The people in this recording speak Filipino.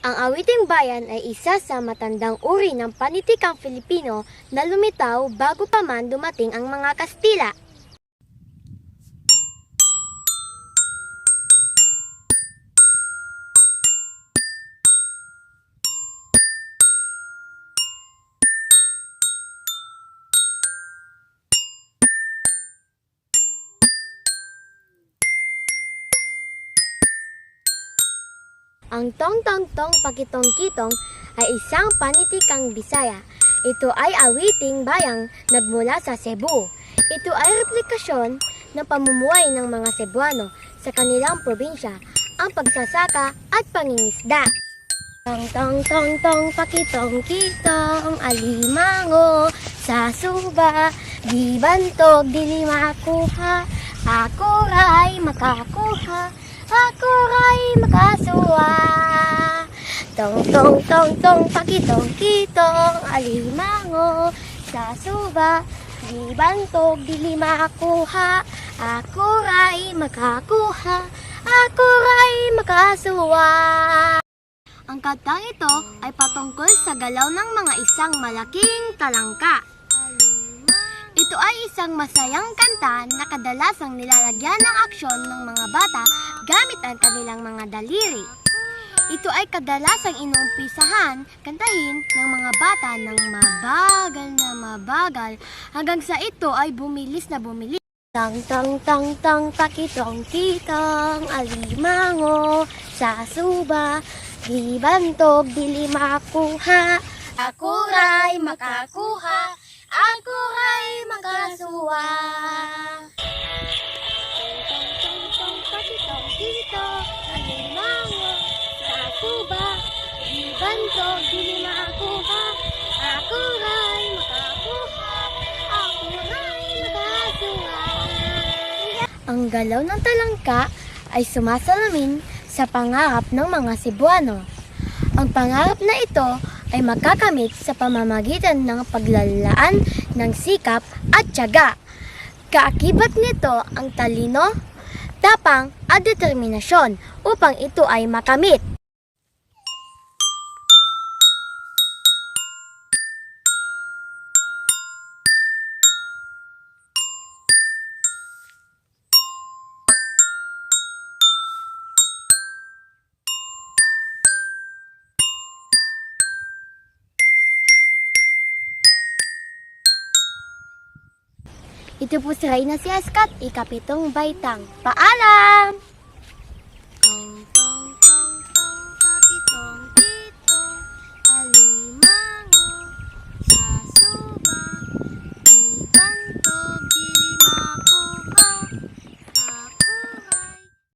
Ang awiting bayan ay isa sa matandang uri ng panitikang Filipino na lumitaw bago pa man dumating ang mga Kastila. Ang tong-tong-tong pakitong-kitong ay isang panitikang Bisaya. Ito ay awiting bayang nagmula sa Cebu. Ito ay replikasyon ng pamumuhay ng mga Cebuano sa kanilang probinsya, ang pagsasaka at pangingisda. Tong-tong-tong-tong pakitong-kitong alimango sa suba, di bantog, di makuha, ako ray makakuha. Ako ray makasuwa. Tong tong tong tong pakitong kitong alimango sa suba, di bantog dili makuha. Ako ray makakuha. Ako ray makasuwa. Ang kantang ito ay patungkol sa galaw ng mga isang malaking talangka. Ito ay isang masayang kanta na kadalasang nilalagyan ng aksyon ng mga bata gamit ang kanilang mga daliri. Ito ay kadalasang inumpisahan kantahin ng mga bata ng mabagal hanggang sa ito ay bumilis na bumilis. Tang tang tang tang pakitong kitong alimango sa suba, di bantog dili makuha. Ako ray makakuha. Ako ray makasuwa. Tong-tong-tong pakitong-kitong alimango sa suba, di bantog dili makuha. Ako ray makakuha. Ako ray makasuwa. Ang galaw ng talangka ay sumasalamin sa pangarap ng mga Cebuano. Ang pangarap na ito ay makakamit sa pamamagitan ng paglalaan ng sikap at tiyaga. Kaakibat nito ang talino, tapang at determinasyon upang ito ay makamit. Ito po si Reyna si Askat, ikapitong baitang. Paalam!